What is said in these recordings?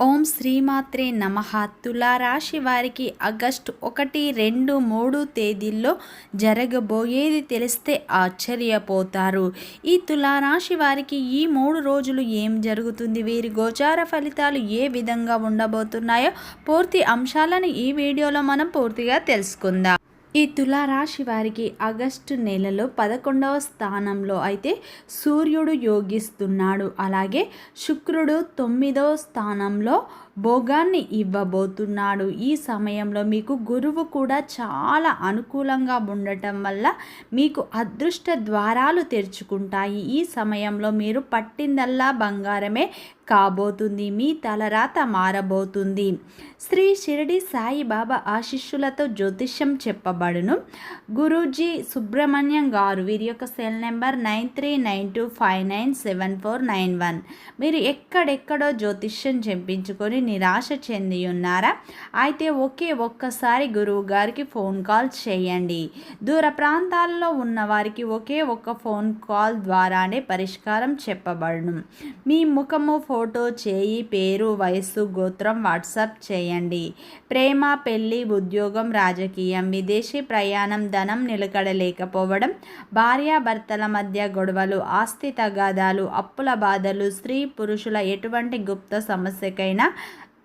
ఓం శ్రీమాత్రే నమః. తులారాశి వారికి ఆగస్టు 1, 2, 3 తేదీల్లో జరగబోయేది తెలిస్తే ఆశ్చర్యపోతారు. ఈ తులారాశి వారికి ఈ 3 రోజులు ఏం జరుగుతుంది, వీరి గోచార ఫలితాలు ఏ విధంగా ఉండబోతున్నాయో పూర్తి అంశాలను ఈ వీడియోలో మనం పూర్తిగా తెలుసుకుందాం. ఈ తులారాశి వారికి ఆగస్టు నెలలో 11వ స్థానంలో అయితే సూర్యుడు యోగిస్తున్నాడు. అలాగే శుక్రుడు 9వ స్థానంలో భోగాన్ని ఇవ్వబోతున్నాడు. ఈ సమయంలో మీకు గురువు కూడా చాలా అనుకూలంగా ఉండటం వల్ల మీకు అదృష్ట ద్వారాలు తెరుచుకుంటాయి. ఈ సమయంలో మీరు పట్టిందల్లా బంగారమే కాబోతుంది. మీ తలరాత మారబోతుంది. శ్రీ షిరిడి సాయిబాబా ఆశీస్సులతో జ్యోతిష్యం చెప్పబడును. గురూజీ సుబ్రహ్మణ్యం గారు, వీరి యొక్క సెల్ నెంబర్ 9392597491. మీరు ఎక్కడెక్కడో జ్యోతిష్యం చెప్పించుకొని నిరాశ చెంది ఉన్నారా? అయితే ఒక్కసారి గురువు గారికి ఫోన్ కాల్ చేయండి. దూర ప్రాంతాల్లో ఉన్న వారికి ఒక్క ఫోన్ కాల్ ద్వారానే పరిష్కారం చెప్పబడును. మీ ముఖము, ఫోటో, చేయి, పేరు, వయస్సు, గోత్రం వాట్సాప్ చేయండి. ప్రేమ, పెళ్లి, ఉద్యోగం, రాజకీయం, విదేశీ ప్రయాణం, ధనం నిలకడలేకపోవడం, భార్యాభర్తల మధ్య గొడవలు, ఆస్తి తగాదాలు, అప్పుల బాధలు, స్త్రీ పురుషుల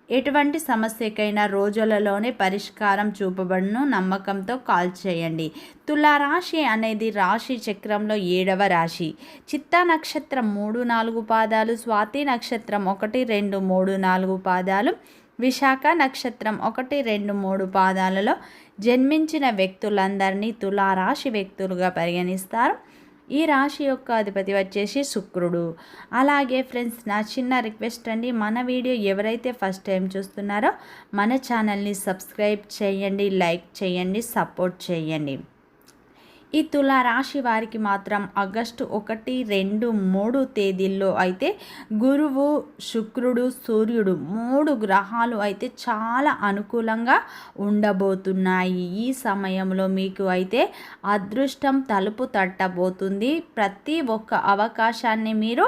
ఎటువంటి సమస్యకైనా రోజులలోనే పరిష్కారం చూపబడును. నమ్మకంతో కాల్ చేయండి. తులారాశి అనేది రాశి చక్రంలో 7వ రాశి. చిత్తా నక్షత్రం 3, 4 పాదాలు, స్వాతి నక్షత్రం 1, 2, 3, 4 పాదాలు, విశాఖ నక్షత్రం 1, 2, 3 పాదాలలో జన్మించిన వ్యక్తులందరినీ తులారాశి వ్యక్తులుగా పరిగణిస్తారు. ఈ రాశి యొక్క అధిపతి వచ్చేసి శుక్రుడు. అలాగే ఫ్రెండ్స్, నా చిన్న రిక్వెస్ట్ అండి, మన వీడియో ఎవరైతే ఫస్ట్ టైం చూస్తున్నారో మన ఛానల్ని సబ్స్క్రైబ్ చేయండి, లైక్ చేయండి, సపోర్ట్ చేయండి. ఈ తులారాశి వారికి మాత్రం ఆగస్టు 1, 2, 3 తేదీల్లో అయితే గురువు, శుక్రుడు, సూర్యుడు 3 గ్రహాలు అయితే చాలా అనుకూలంగా ఉండబోతున్నాయి. ఈ సమయంలో మీకు అయితే అదృష్టం తలుపు తట్టబోతుంది. ప్రతి ఒక్క అవకాశాన్ని మీరు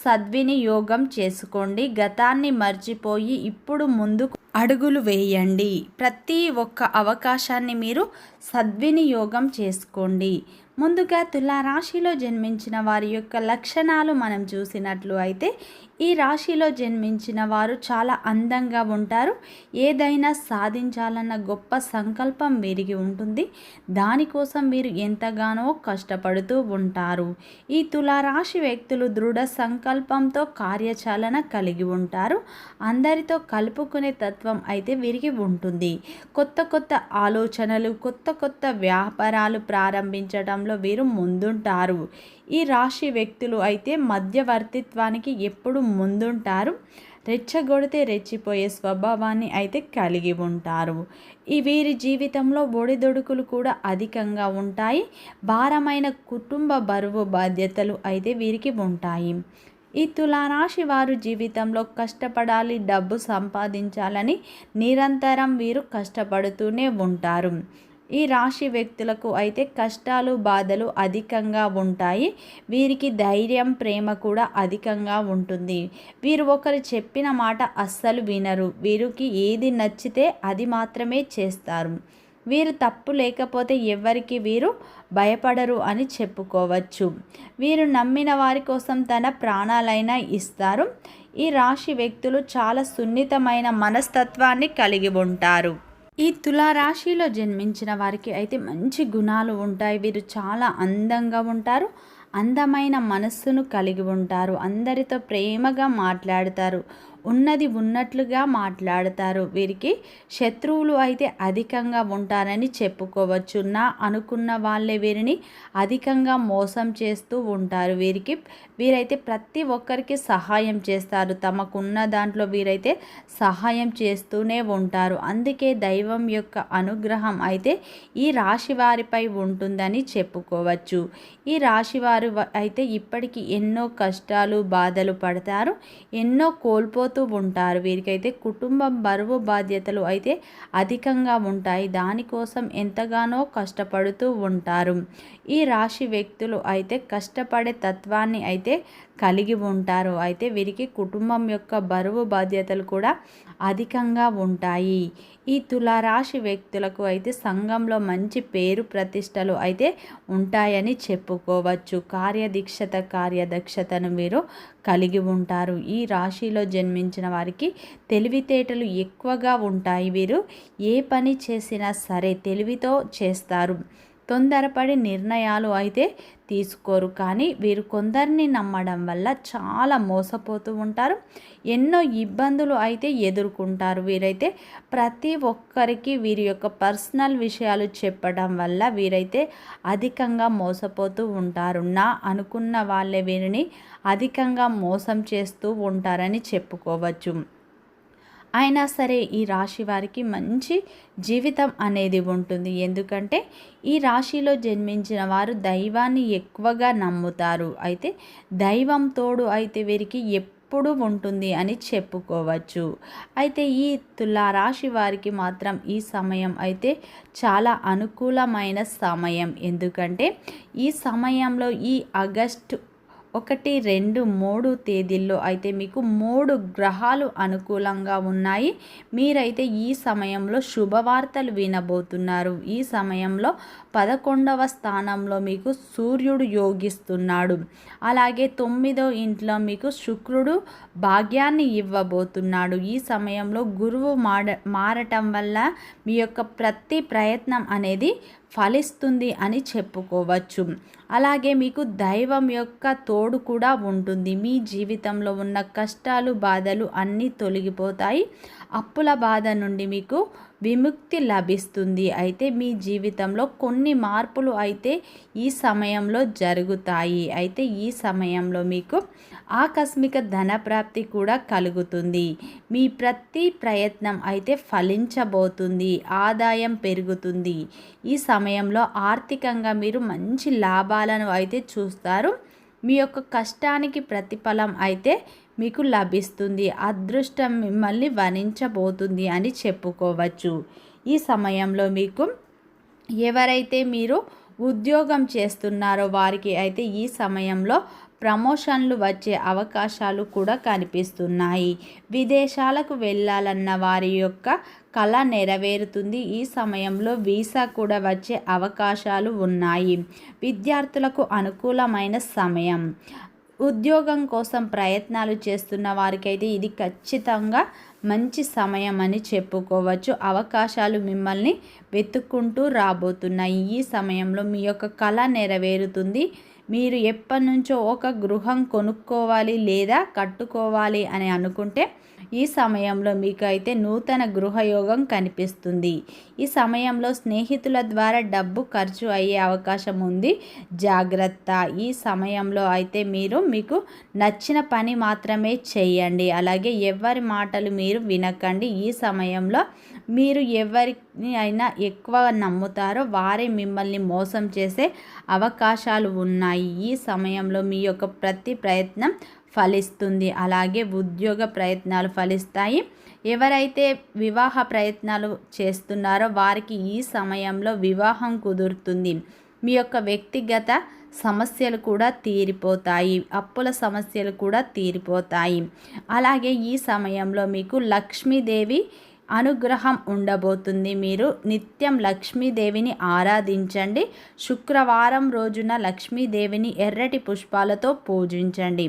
సద్వినియోగం చేసుకోండి. గతాన్ని మర్చిపోయి ఇప్పుడు ముందుకు అడుగులు వేయండి. ప్రతి ఒక్క అవకాశాన్ని మీరు సద్వినియోగం చేసుకోండి. ముందుగా తులారాశిలో జన్మించిన వారి యొక్క లక్షణాలు మనం చూసినట్లు అయితే ఈ రాశిలో జన్మించిన వారు చాలా అందంగా ఉంటారు. ఏదైనా సాధించాలన్న గొప్ప సంకల్పం వీరికి ఉంటుంది. దానికోసం వీరు ఎంతగానో కష్టపడుతూ ఉంటారు. ఈ తులారాశి వ్యక్తులు దృఢ సంకల్పంతో కార్యాచరణ కలిగి ఉంటారు. అందరితో కలుపుకునే తత్వం అయితే వీరికి ఉంటుంది. కొత్త ఆలోచనలు, కొత్త వ్యాపారాలు ప్రారంభించడంలో వీరు ముందుంటారు. ఈ రాశి వ్యక్తులు అయితే మధ్యవర్తిత్వానికి ఎప్పుడు ముందుంటారు. రెచ్చగొడితే రెచ్చిపోయే స్వభావాన్ని అయితే కలిగి ఉంటారు. ఈ వీరి జీవితంలో ఒడిదొడుకులు కూడా అధికంగా ఉంటాయి. భారమైన కుటుంబ బరువు బాధ్యతలు అయితే వీరికి ఉంటాయి. ఈ తులారాశి వారు జీవితంలో కష్టపడాలి, డబ్బు సంపాదించాలని నిరంతరం వీరు కష్టపడుతూనే ఉంటారు. ఈ రాశి వ్యక్తులకు అయితే కష్టాలు, బాధలు అధికంగా ఉంటాయి. వీరికి ధైర్యం, ప్రేమ కూడా అధికంగా ఉంటుంది. వీరు ఒకరు చెప్పిన మాట అస్సలు వినరు. వీరికి ఏది నచ్చితే అది మాత్రమే చేస్తారు. వీరు తప్పు లేకపోతే ఎవరికి వీరు భయపడరు అని చెప్పుకోవచ్చు. వీరు నమ్మిన వారి కోసం తన ప్రాణాలైనా ఇస్తారు. ఈ రాశి వ్యక్తులు చాలా సున్నితమైన మనస్తత్వాన్ని కలిగి ఉంటారు. ఈ తులారాశిలో జన్మించిన వారికి అయితే మంచి గుణాలు ఉంటాయి. వీరు చాలా అందంగా ఉంటారు. అందమైన మనస్సును కలిగి ఉంటారు. అందరితో ప్రేమగా మాట్లాడతారు. ఉన్నది ఉన్నట్లుగా మాట్లాడతారు. వీరికి శత్రువులు అయితే అధికంగా ఉంటారని చెప్పుకోవచ్చు. అనుకున్న వాళ్ళే వీరిని అధికంగా మోసం చేస్తూ ఉంటారు. వీరైతే ప్రతి ఒక్కరికి సహాయం చేస్తారు. తమకున్న దాంట్లో వీరైతే సహాయం చేస్తూనే ఉంటారు. అందుకే దైవం యొక్క అనుగ్రహం అయితే ఈ రాశి వారిపై ఉంటుందని చెప్పుకోవచ్చు. ఈ రాశివారు అయితే ఇప్పటికీ ఎన్నో కష్టాలు, బాధలు పడతారు. ఎన్నో కోల్పోతూ ఉంటారు. వీరికైతే కుటుంబం బరువు బాధ్యతలు అయితే అధికంగా ఉంటాయి. దానికోసం ఎంతగానో కష్టపడుతూ ఉంటారు. ఈ రాశి వ్యక్తులు అయితే కష్టపడే తత్వాన్ని అయితే కలిగి ఉంటారు. అయితే వీరికి కుటుంబం యొక్క బరువు బాధ్యతలు కూడా అధికంగా ఉంటాయి. ఈ తులారాశి వ్యక్తులకు అయితే సంఘంలో మంచి పేరు ప్రతిష్టలు అయితే ఉంటాయని చెప్పుకోవచ్చు. కార్యదక్షతను వీరు కలిగి ఉంటారు. ఈ రాశిలో జన్మించిన వారికి తెలివితేటలు ఎక్కువగా ఉంటాయి. వీరు ఏ పని చేసినా సరే తెలివితో చేస్తారు. తొందరపడి నిర్ణయాలు అయితే తీసుకోరు. కానీ వీరు కొందరిని నమ్మడం వల్ల చాలా మోసపోతూ ఉంటారు. ఎన్నో ఇబ్బందులు అయితే ఎదుర్కొంటారు. వీరైతే ప్రతి ఒక్కరికి వీరి యొక్క పర్సనల్ విషయాలు చెప్పడం వల్ల వీరైతే అధికంగా మోసపోతూ ఉంటారు. అనుకున్న వాళ్ళే వీరిని అధికంగా మోసం చేస్తూ ఉంటారని చెప్పుకోవచ్చు. అయినా సరే ఈ రాశి వారికి మంచి జీవితం అనేది ఉంటుంది. ఎందుకంటే ఈ రాశిలో జన్మించిన వారు దైవాన్ని ఎక్కువగా నమ్ముతారు. అయితే దైవం తోడు అయితే వీరికి ఎప్పుడు ఉంటుంది అని చెప్పుకోవచ్చు. అయితే ఈ తులారాశి వారికి మాత్రం ఈ సమయం అయితే చాలా అనుకూలమైన సమయం. ఎందుకంటే ఈ సమయంలో ఈ ఆగస్టు 1, 2, 3 తేదీల్లో అయితే మీకు 3 గ్రహాలు అనుకూలంగా ఉన్నాయి. మీరైతే ఈ సమయంలో శుభవార్తలు వినబోతున్నారు. ఈ సమయంలో 11వ స్థానంలో మీకు సూర్యుడు యోగిస్తున్నాడు. అలాగే 9వ ఇంట్లో మీకు శుక్రుడు భాగ్యాన్ని ఇవ్వబోతున్నాడు. ఈ సమయంలో గురువు మారటం వల్ల మీ యొక్క ప్రతి ప్రయత్నం అనేది ఫలిస్తుంది అని చెప్పుకోవచ్చు. అలాగే మీకు దైవం యొక్క తోడు కూడా ఉంటుంది. మీ జీవితంలో ఉన్న కష్టాలు బాధలు అన్నీ తొలగిపోతాయి. అప్పుల బాధ నుండి మీకు విముక్తి లభిస్తుంది. అయితే మీ జీవితంలో కొన్ని మార్పులు అయితే ఈ సమయంలో జరుగుతాయి. అయితే ఈ సమయంలో మీకు ఆకస్మిక ధనప్రాప్తి కూడా కలుగుతుంది. మీ ప్రతి ప్రయత్నం అయితే ఫలించబోతుంది. ఆదాయం పెరుగుతుంది. ఈ సమయంలో ఆర్థికంగా మీరు మంచి లాభాలను అయితే చూస్తారు. మీ యొక్క కష్టానికి ప్రతిఫలం అయితే మీకు లభిస్తుంది. అదృష్టం మిమ్మల్ని వరించబోతుంది అని చెప్పుకోవచ్చు. ఈ సమయంలో మీకు ఎవరైతే మీరు ఉద్యోగం చేస్తున్నారో వారికి అయితే ఈ సమయంలో ప్రమోషన్లు వచ్చే అవకాశాలు కూడా కనిపిస్తున్నాయి. విదేశాలకు వెళ్ళాలన్న వారి యొక్క కళ నెరవేరుతుంది. ఈ సమయంలో వీసా కూడా వచ్చే అవకాశాలు ఉన్నాయి. విద్యార్థులకు అనుకూలమైన సమయం. ఉద్యోగం కోసం ప్రయత్నాలు చేస్తున్న వారికైతే ఇది ఖచ్చితంగా మంచి సమయం అని చెప్పుకోవచ్చు. అవకాశాలు మిమ్మల్ని వెతుక్కుంటూ రాబోతున్నాయి. ఈ సమయంలో మీ యొక్క కళ నెరవేరుతుంది. మీరు ఎప్పటి నుంచో ఒక గృహం కొనుక్కోవాలి లేదా కట్టుకోవాలి అని అనుకుంటే ఈ సమయంలో మీకు అయితే నూతన గృహయోగం కనిపిస్తుంది. ఈ సమయంలో స్నేహితుల ద్వారా డబ్బు ఖర్చు అయ్యే అవకాశం ఉంది. జాగ్రత్త. ఈ సమయంలో అయితే మీకు నచ్చిన పని మాత్రమే చేయండి. అలాగే ఎవరి మాటలు మీరు వినకండి. ఈ సమయంలో మీరు ఎవరిని అయినా ఎక్కువ నమ్ముతారో వారే మిమ్మల్ని మోసం చేసే అవకాశాలు ఉన్నాయి. ఈ సమయంలో మీ యొక్క ప్రతి ప్రయత్నం ఫలిస్తుంది. అలాగే ఉద్యోగ ప్రయత్నాలు ఫలిస్తాయి. ఎవరైతే వివాహ ప్రయత్నాలు చేస్తున్నారో వారికి ఈ సమయంలో వివాహం కుదురుతుంది. మీ యొక్క వ్యక్తిగత సమస్యలు కూడా తీరిపోతాయి. అప్పుల సమస్యలు కూడా తీరిపోతాయి. అలాగే ఈ సమయంలో మీకు లక్ష్మీదేవి అనుగ్రహం ఉండబోతుంది. మీరు నిత్యం లక్ష్మీదేవిని ఆరాధించండి. శుక్రవారం రోజున లక్ష్మీదేవిని ఎర్రటి పుష్పాలతో పూజించండి.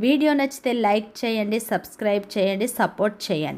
వీడియో నచ్చితే లైక్ చేయండి, సబ్స్క్రైబ్ చేయండి, సపోర్ట్ చేయండి.